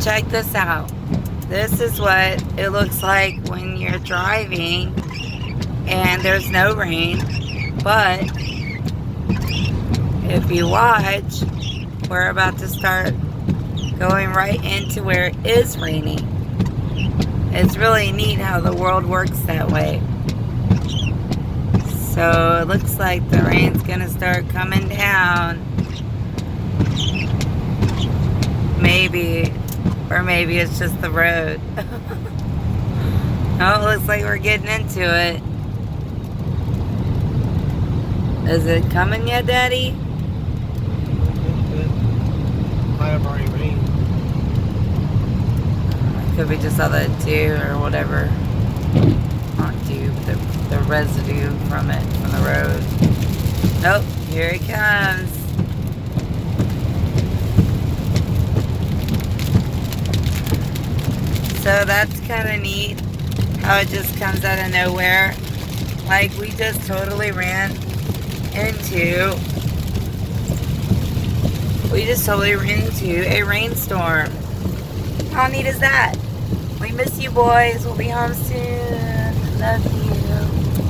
Check this out. This is what it looks like when you're driving and there's no rain. But if you watch, we're about to start going right into where it is raining. It's really neat how the world works that way. So it looks like the rain's gonna start coming down. Maybe. Or maybe it's just the road. Oh, it looks like we're getting into it. Is it coming yet, Daddy? Might have already rained. Could be just all the dew or whatever. Not dew, but the residue from it, from the road. Oh, here it comes. So that's kind of neat how it just comes out of nowhere. Like we just totally ran into a rainstorm. How neat is that? We miss you boys. We'll be home soon. Love you.